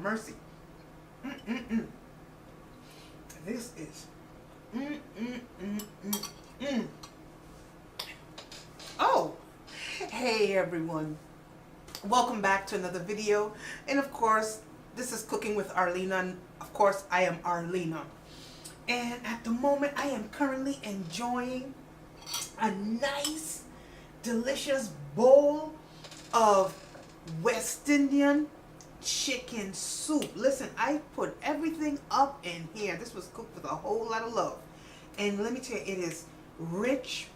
mercy. This is. Oh, hey everyone. Welcome back to another video. And of course, this is Cooking with Arlena. And of course, I am Arlena. And at the moment, I am currently enjoying a nice, delicious bowl of West Indian chicken soup. Listen, I put everything up in here. This was cooked with a whole lot of love. And let me tell you, it is rich.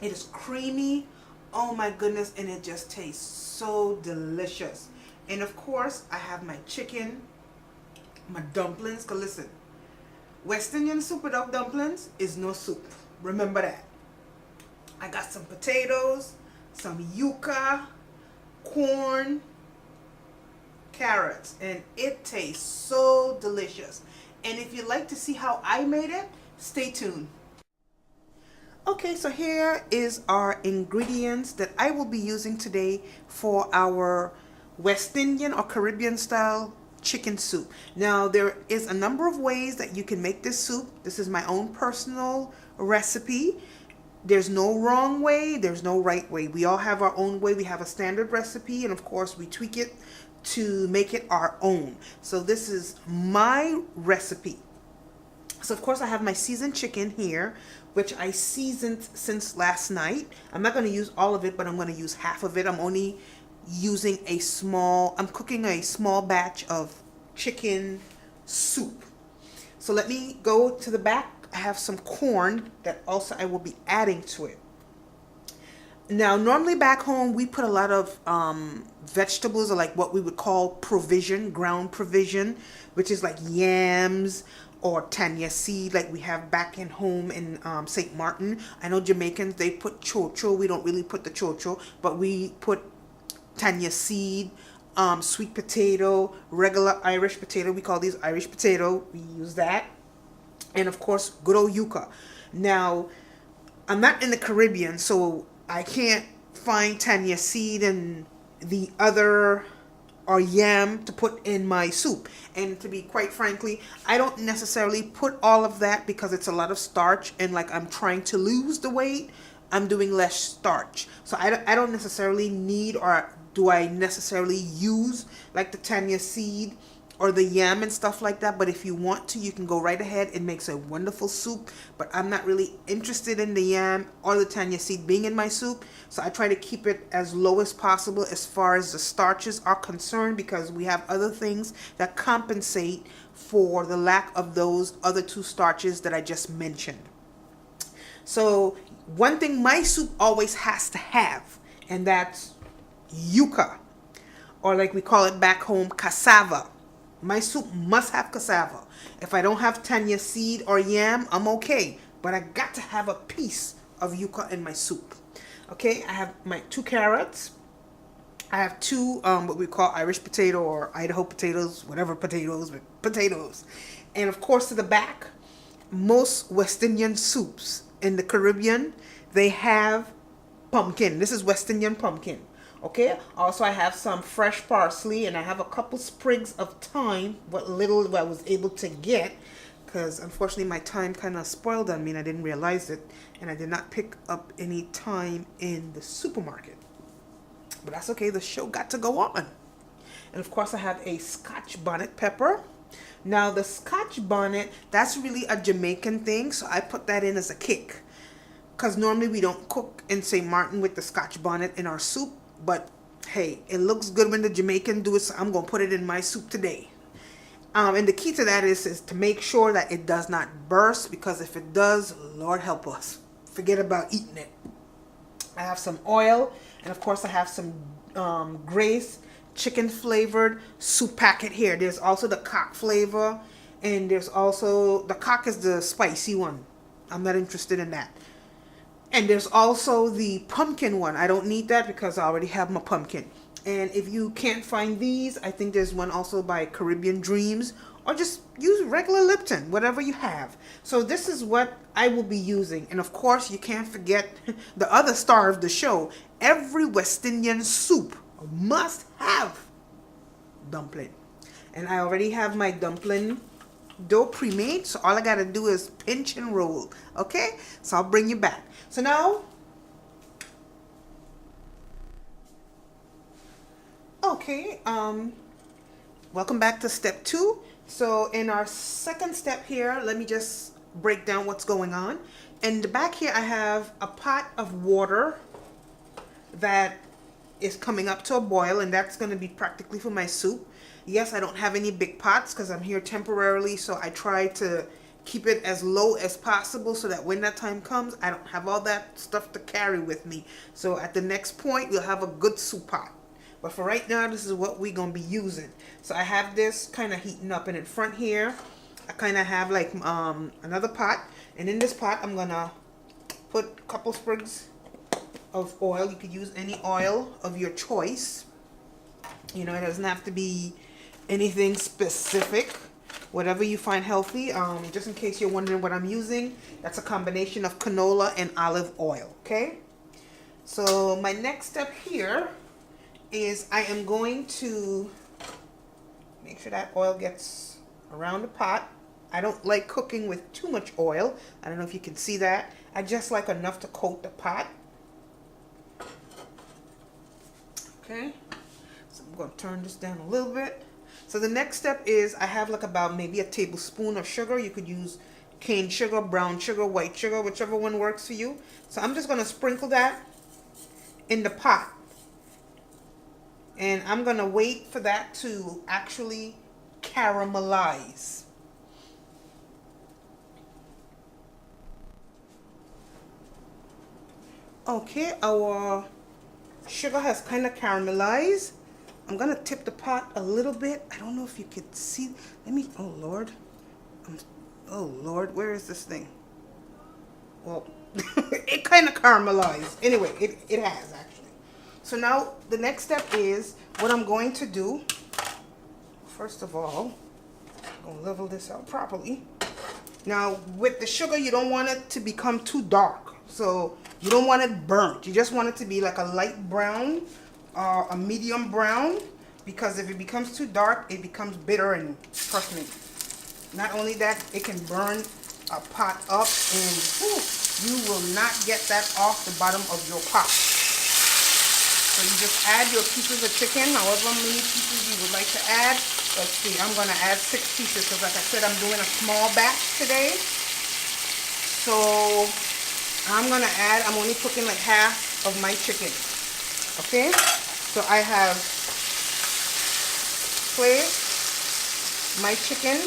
It is creamy. Oh my goodness. And it just tastes so delicious. And of course, I have my chicken, my dumplings. Because listen, West Indian soup without dumplings is no soup. Remember that. I got some potatoes, some yuca, corn, carrots, and it tastes so delicious. And if you'd like to see how I made it, stay tuned. Okay, so here is our ingredients that I will be using today for our West Indian or Caribbean style chicken soup. Now, there is a number of ways that you can make this soup. This is my own personal recipe. There's no wrong way, there's no right way. We all have our own way. We have a standard recipe, and of course we tweak it to make it our own. So this is my recipe. So of course I have my seasoned chicken here, which I seasoned since last night. I'm not going to use all of it, but I'm going to use half of it. I'm only using I'm cooking a small batch of chicken soup. So let me go to the back. I have some corn that also I will be adding to it. Now, normally back home, we put a lot of vegetables, or like what we would call provision, ground provision, which is like yams or tanya seed, like we have back in home in St. Martin. I know Jamaicans, they put chocho. We don't really put the chocho, but we put tanya seed, sweet potato, regular Irish potato. We call these Irish potato. We use that. And of course, good old yuca. Now, I'm not in the Caribbean, so I can't find tanya seed and the other or yam to put in my soup. And to be quite frankly, I don't necessarily put all of that because it's a lot of starch, and like I'm trying to lose the weight, I'm doing less starch. So I don't necessarily need, or do I necessarily use like the tanya seed or the yam and stuff like that. But if you want to, you can go right ahead. It makes a wonderful soup, but I'm not really interested in the yam or the tanya seed being in my soup. So I try to keep it as low as possible as far as the starches are concerned, because we have other things that compensate for the lack of those other two starches that I just mentioned. So one thing my soup always has to have, and that's yuca, or like we call it back home, cassava. My soup must have cassava. If I don't have tanya seed or yam, I'm okay. But I got to have a piece of yuca in my soup. Okay, I have my 2 carrots. I have 2 what we call Irish potato or Idaho potatoes, whatever potatoes, but potatoes. And of course, to the back, most West Indian soups in the Caribbean, they have pumpkin. This is West Indian pumpkin. Okay, also I have some fresh parsley, and I have a couple sprigs of thyme, what little I was able to get, because unfortunately my thyme kind of spoiled on me and I didn't realize it, and I did not pick up any thyme in the supermarket. But that's okay, the show got to go on. And of course I have a Scotch bonnet pepper. Now the Scotch bonnet, that's really a Jamaican thing, so I put that in as a kick, because normally we don't cook in St. Martin with the Scotch bonnet in our soup. But hey, it looks good when the Jamaican do it, so I'm going to put it in my soup today. And the key to that is to make sure that it does not burst, because if it does, Lord help us, forget about eating it. I have some oil, and of course I have some Grace chicken flavored soup packet here. There's also the cock flavor, and there's also, the cock is the spicy one. I'm not interested in that. And there's also the pumpkin one. I don't need that because I already have my pumpkin. And if you can't find these, I think there's one also by Caribbean Dreams, or just use regular Lipton, whatever you have. So this is what I will be using. And of course, you can't forget the other star of the show. Every West Indian soup must have dumpling. And I already have my dumpling dough pre-made, so all I gotta do is pinch and roll. Okay, so I'll bring you back. So now, okay, welcome back to step 2. So in our second step here, let me just break down what's going on. In the back here, I have a pot of water that is coming up to a boil, and that's going to be practically for my soup. Yes, I don't have any big pots because I'm here temporarily, so I try to keep it as low as possible so that when that time comes, I don't have all that stuff to carry with me. So at the next point, we'll have a good soup pot. But for right now, this is what we're going to be using. So I have this kind of heating up, and in front here, I kind of have like another pot. And in this pot, I'm going to put a couple sprigs of oil. You could use any oil of your choice. You know, it doesn't have to be anything specific. Whatever you find healthy. Just in case you're wondering what I'm using, that's a combination of canola and olive oil. Okay? So my next step here is I am going to make sure that oil gets around the pot. I don't like cooking with too much oil. I don't know if you can see that. I just like enough to coat the pot. Okay, so I'm going to turn this down a little bit. So the next step is I have like about maybe a tablespoon of sugar. You could use cane sugar, brown sugar, white sugar, whichever one works for you. So I'm just going to sprinkle that in the pot. And I'm going to wait for that to actually caramelize. Okay, our sugar has kind of caramelized. I'm going to tip the pot a little bit. I don't know if you could see. Let me, oh Lord. Oh Lord, where is this thing? Well, it kind of caramelized. Anyway, it has actually. So now the next step is what I'm going to do. First of all, I'm going to level this out properly. Now with the sugar, you don't want it to become too dark. So you don't want it burnt. You just want it to be like a light brown or a medium brown, because if it becomes too dark, it becomes bitter, and trust me, not only that, it can burn a pot up, and whew, you will not get that off the bottom of your pot. So you just add your pieces of chicken, however many pieces you would like to add. Let's see, I'm going to add 6 pieces because like I said, I'm doing a small batch today. So I'm going to add, I'm only cooking like half of my chicken. Okay, so I have placed my chicken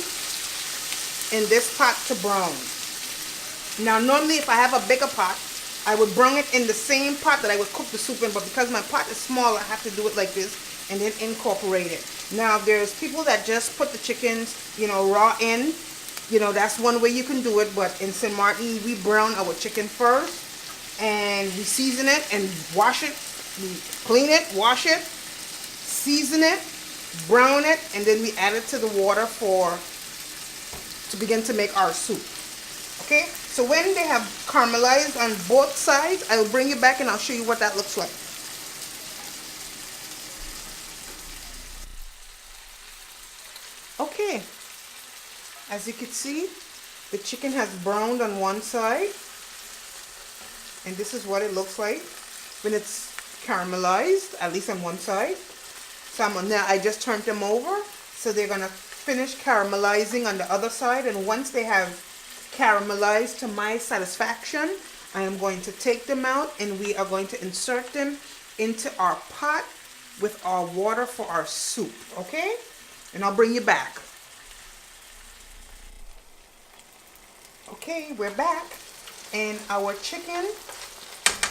in this pot to brown. Now normally if I have a bigger pot, I would brown it in the same pot that I would cook the soup in, but because my pot is small, I have to do it like this and then incorporate it. Now there's people that just put the chickens, you know, raw in. You know, that's one way you can do it, but in St. Martin, we brown our chicken first, and we season it and wash it. We clean it, wash it, season it, brown it, and then we add it to the water to begin to make our soup. Okay, so when they have caramelized on both sides, I will bring you back and I'll show you what that looks like. Okay, as you can see, the chicken has browned on one side, and this is what it looks like when it's caramelized, at least on one side. So now I just turned them over, so they're gonna finish caramelizing on the other side, and once they have caramelized to my satisfaction, I am going to take them out and we are going to insert them into our pot with our water for our soup. Okay, and I'll bring you back. Okay, we're back, and our chicken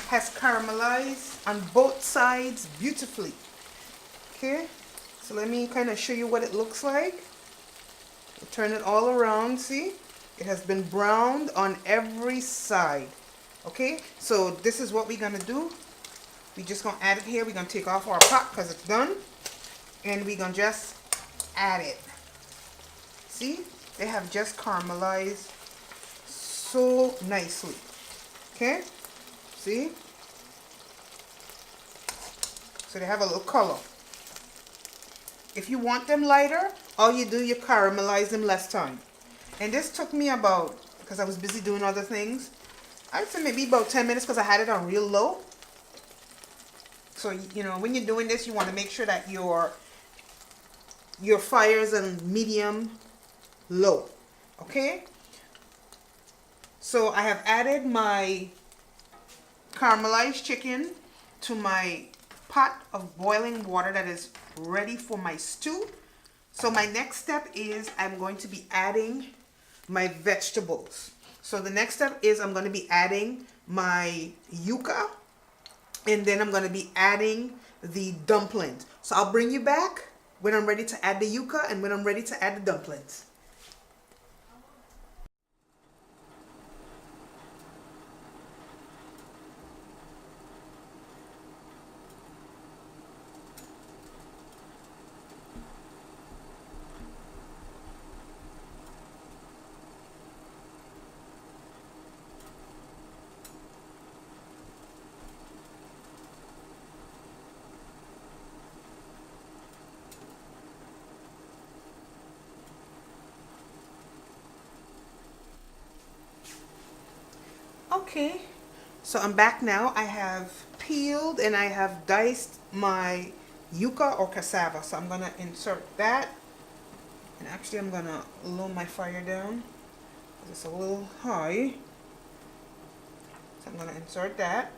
has caramelized on both sides beautifully. Okay, so let me kind of show you what it looks like. We'll turn it all around. See, it has been browned on every side. Okay, so this is what we're gonna do. We're just gonna add it here. We're gonna take off our pot because it's done, and we're gonna just add it. See, they have just caramelized so nicely. Okay, see, so they have a little color. If you want them lighter, all you do, you caramelize them less time. And this took me about, because I was busy doing other things, I'd say maybe about 10 minutes because I had it on real low. So, you know, when you're doing this, you want to make sure that your fire is on medium low. Okay? So I have added my caramelized chicken to my pot of boiling water that is ready for my stew. So my next step is I'm going to be adding my vegetables. So the next step is I'm going to be adding my yuca, and then I'm going to be adding the dumplings. So I'll bring you back when I'm ready to add the yuca and when I'm ready to add the dumplings. Okay, so I'm back now. I have peeled and I have diced my yuca or cassava. So I'm going to insert that. And actually I'm going to lower my fire down. It's a little high. So I'm going to insert that.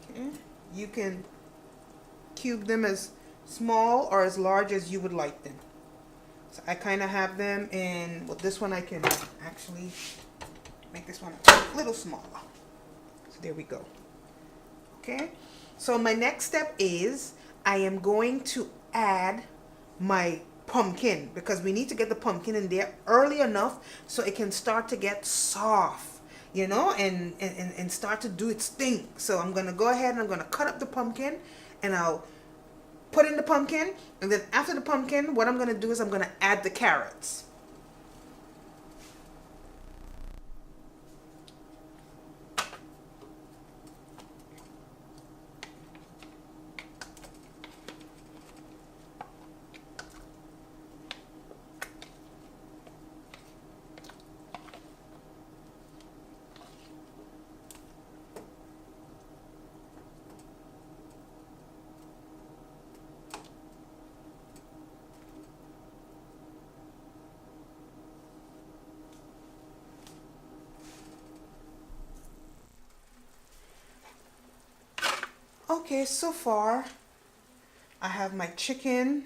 Okay, you can cube them as small or as large as you would like them. So I kind of have them in, well, this one I can actually make this one a little smaller. So there we go. Okay, so my next step is I am going to add my pumpkin, because we need to get the pumpkin in there early enough so it can start to get soft, you know, and start to do its thing. So I'm going to go ahead and I'm going to cut up the pumpkin and I'll put in the pumpkin, and then after the pumpkin, what I'm going to do is I'm going to add the carrots. Okay, so far I have my chicken,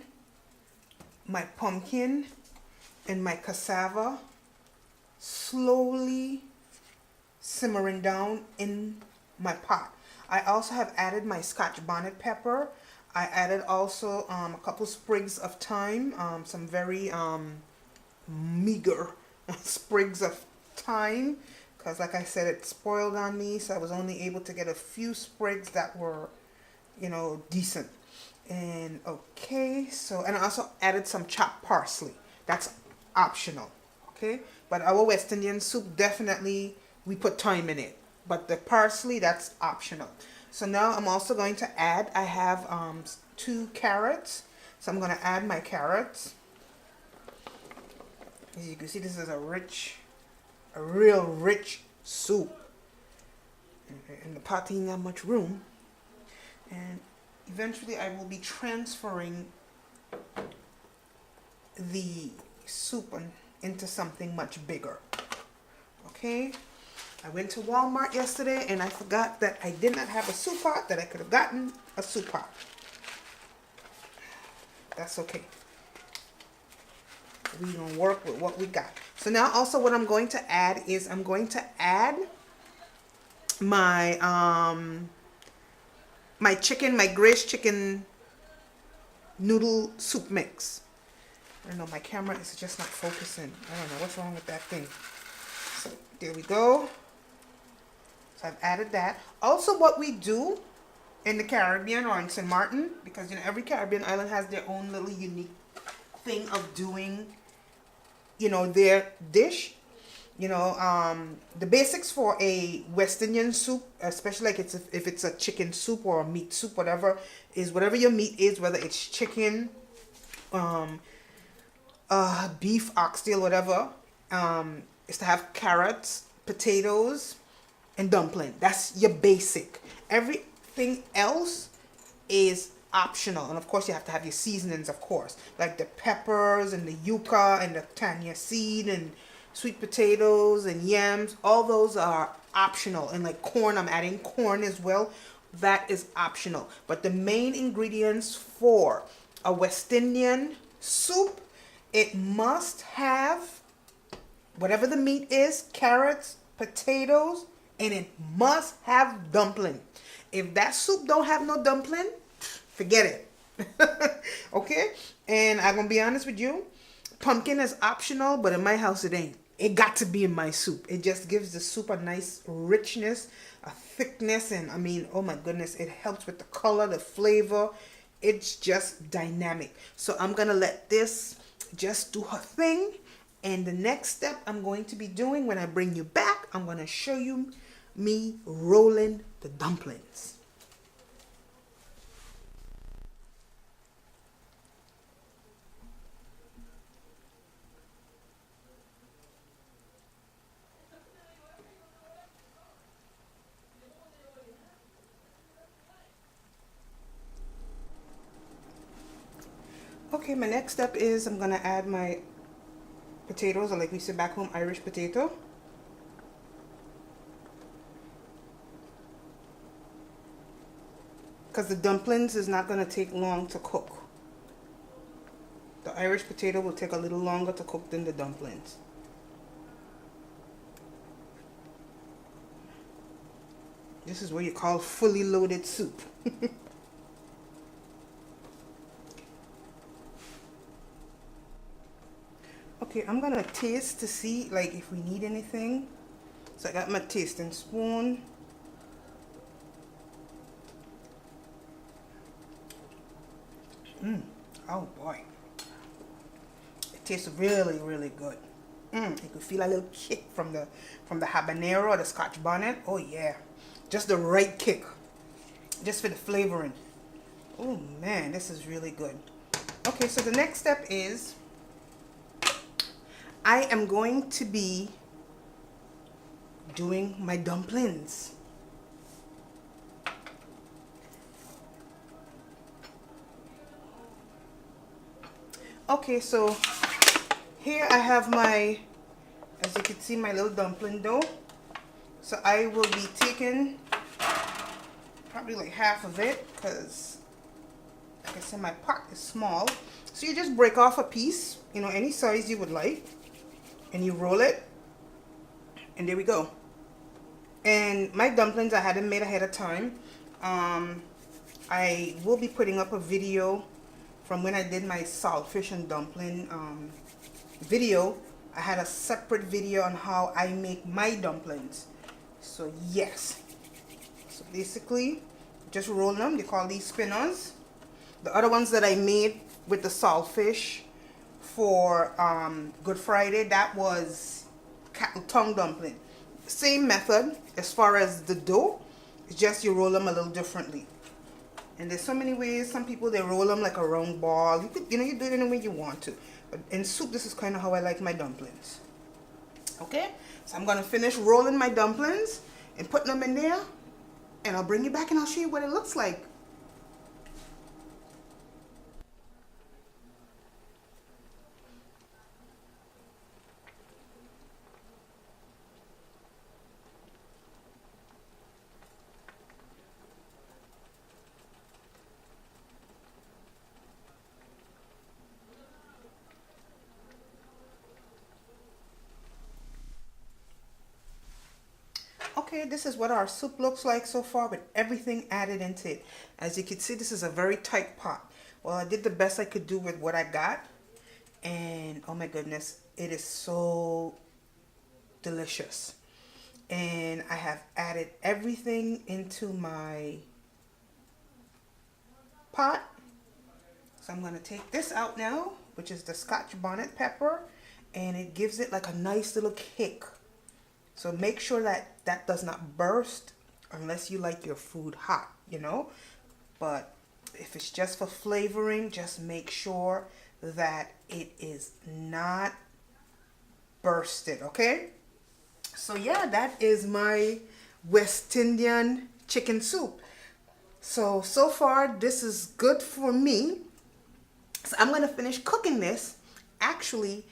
my pumpkin, and my cassava slowly simmering down in my pot. I also have added my Scotch bonnet pepper. I added also a couple sprigs of thyme, some very meager sprigs of thyme, because like I said, it spoiled on me, so I was only able to get a few sprigs that were, you know, decent. And okay, so, and I also added some chopped parsley. That's optional, okay? But our West Indian soup, definitely we put thyme in it, but the parsley, that's optional. So now I'm also going to add, I have 2 carrots, so I'm going to add my carrots. As you can see, this is a real rich soup. And the pot ain't got much room. And eventually I will be transferring the soup into something much bigger. Okay? I went to Walmart yesterday and I forgot that I did not have a soup pot, that I could have gotten a soup pot. That's okay. We're going to work with what we got. So now also what I'm going to add is I'm going to add my my chicken, my glazed chicken noodle soup mix. I don't know, my camera is just not focusing. I don't know what's wrong with that thing. So there we go. So I've added that. Also what we do in the Caribbean or in St. Martin, because you know every Caribbean island has their own little unique thing of doing, you know, their dish. The basics for a West Indian soup, especially like if it's a chicken soup or a meat soup, whatever, is whatever your meat is, whether it's chicken, um, beef, oxtail, whatever, is to have carrots, potatoes, and dumpling. That's your basic. Everything else is optional, and of course you have to have your seasonings, of course, like the peppers and the yuca and the tanya seed and sweet potatoes and yams. All those are optional, and like corn, I'm adding corn as well. That is optional, but the main ingredients for a West Indian soup, it must have whatever the meat is, carrots, potatoes, and it must have dumpling. If that soup don't have no dumpling, forget it. Okay? And I'm gonna be honest with you, pumpkin is optional, but in my house it ain't. It got to be in my soup. It just gives the soup a nice richness, a thickness, and I mean, oh my goodness, it helps with the color, the flavor. It's just dynamic. So I'm gonna let this just do her thing. And the next step I'm going to be doing when I bring you back, I'm gonna show you me rolling the dumplings. Okay, my next step is I'm gonna add my potatoes, or like we say back home, Irish potato. Because the dumplings is not gonna take long to cook. The Irish potato will take a little longer to cook than the dumplings. This is what you call fully loaded soup. Okay, I'm gonna taste to see like if we need anything. So I got my tasting spoon. Oh boy. It tastes really, really good. You can feel a little kick from the habanero or the Scotch bonnet. Oh yeah. Just the right kick. Just for the flavoring. Oh man, this is really good. Okay, so the next step is I am going to be doing my dumplings. Okay, so here I have my, as you can see, my little dumpling dough. So I will be taking probably like half of it, because like I said, my pot is small. So you just break off a piece, any size you would like, and you roll it, and there we go. And my dumplings I had them made ahead of time. I will be putting up a video from when I did my saltfish and dumpling video. I had a separate video on how I make my dumplings. So yes. So basically, just roll them. They call these spinners. The other ones that I made with the saltfish for Good Friday, that was cattle tongue dumpling. Same method as far as the dough. It's just you roll them a little differently. And there's so many ways. Some people, they roll them like a round ball. You could, you do it any way you want to. But in soup, this is kind of how I like my dumplings. Okay, so I'm gonna finish rolling my dumplings and putting them in there, and I'll bring you back and I'll show you what it looks like. Okay, this is what our soup looks like so far with everything added into it. As you can see, this is a very tight pot. Well, I did the best I could do with what I got. And oh my goodness, it is so delicious. And I have added everything into my pot. So I'm going to take this out now, which is the Scotch bonnet pepper. And it gives it like a nice little kick. So make sure that that does not burst unless you like your food hot, you know. But if it's just for flavoring, just make sure that it is not bursted, okay? So yeah, that is my West Indian chicken soup. So far this is good for me. So I'm gonna finish cooking this actually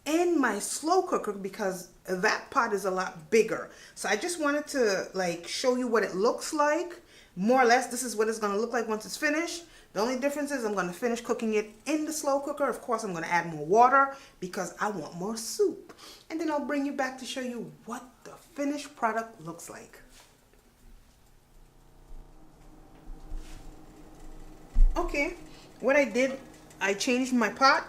in my slow cooker because that pot is a lot bigger. So I just wanted to like show you what it looks like. More or less, this is what it's gonna look like once it's finished. The only difference is I'm gonna finish cooking it in the slow cooker. Of course, I'm gonna add more water because I want more soup. And then I'll bring you back to show you what the finished product looks like. Okay, what I did, I changed my pot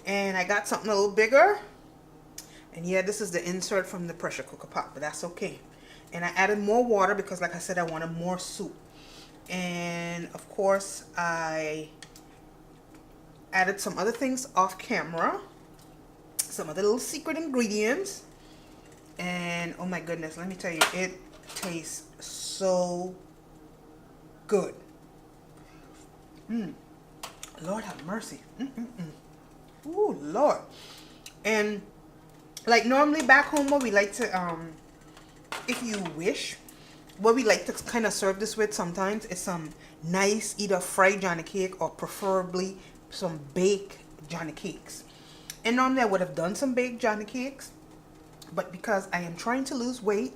and I got something a little bigger. And yeah, this is the insert from the pressure cooker pot, but that's okay. And I added more water because like I said, I wanted more soup. And of course, I added some other things off camera, some other little secret ingredients. And oh my goodness, let me tell you, it tastes so good. Lord have mercy. Ooh, Lord. And like normally back home, what we like to, if you wish, what we like to kind of serve this with sometimes is some nice either fried Johnny cake or preferably some baked Johnny cakes. And normally I would have done some baked Johnny cakes, but because I am trying to lose weight,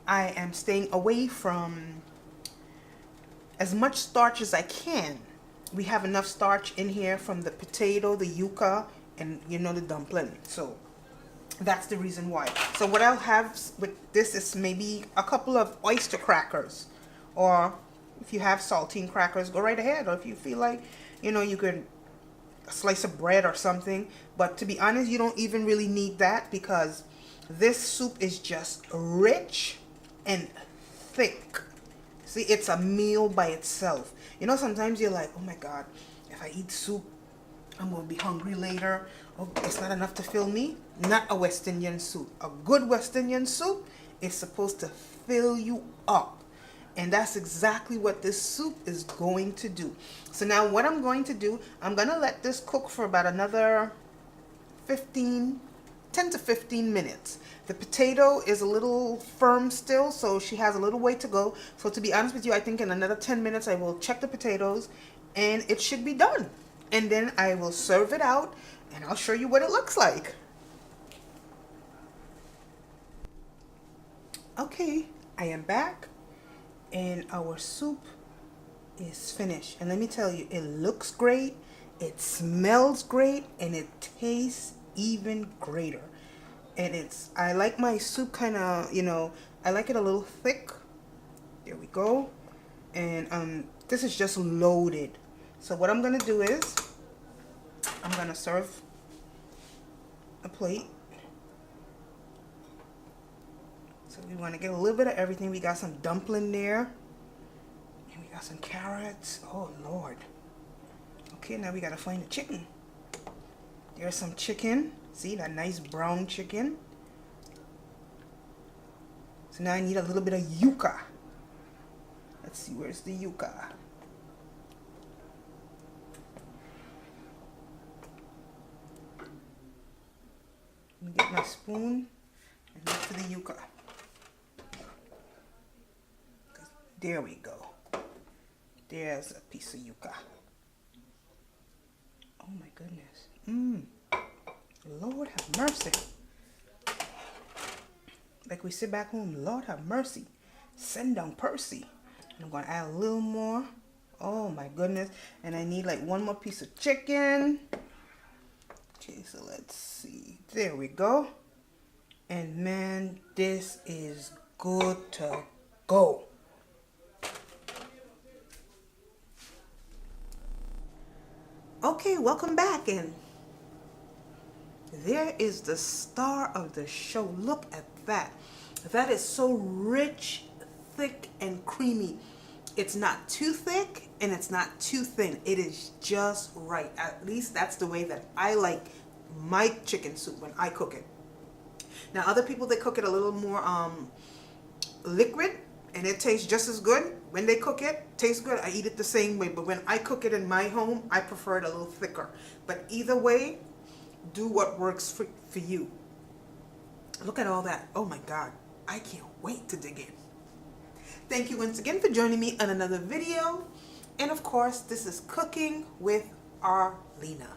I am staying away from as much starch as I can. We have enough starch in here from the potato, the yuca, and you know, the dumpling. So that's the reason why. So what I'll have with this is maybe a couple of oyster crackers, or if you have saltine crackers, go right ahead. Or if you feel like, you know, you could a slice of bread or something. But to be honest, you don't even really need that because this soup is just rich and thick. See, it's a meal by itself. You know, sometimes you're like, oh my God, if I eat soup, I'm going to be hungry later. Oh, it's not enough to fill me. Not a West Indian soup. A good West Indian soup is supposed to fill you up. And that's exactly what this soup is going to do. So now what I'm going to do, I'm going to let this cook for about another 10 to 15 minutes. The potato is a little firm still, so she has a little way to go. So to be honest with you, I think in another 10 minutes I will check the potatoes and it should be done. And then I will serve it out and I'll show you what it looks like. Okay, I am back and our soup is finished. And let me tell you, it looks great, it smells great, and it tastes even greater. And I like my soup kind of, you know, I like it a little thick. There we go. And this is just loaded. So what I'm gonna do is I'm gonna serve a plate. So we want to get a little bit of everything. We got some dumpling there, and we got some carrots. Oh Lord. Okay, now we gotta find the chicken. There's some chicken. See that nice brown chicken. So now I need a little bit of yuca. Let's see, where's the yuca? Let me get my spoon and look for the yuca. There we go. There's a piece of yuca. Oh my goodness. Lord have mercy. Like we sit back home, Lord have mercy. Send down Percy. And I'm going to add a little more. Oh my goodness. And I need like one more piece of chicken. Okay, so let's see. There we go. And man, this is good to go. Okay, welcome back. And there is the star of the show. Look at that. That is so rich, thick, and creamy. It's not too thick and it's not too thin. It is just right. At least that's the way that I like my chicken soup when I cook it. Now other people, they cook it a little more liquid, and it tastes just as good. When they cook it, tastes good. I eat it the same way, but when I cook it in my home, I prefer it a little thicker. But either way, do what works for you. Look at all that. Oh my God, I can't wait to dig in. Thank you once again for joining me on another video. And of course, this is Cooking with Arlena.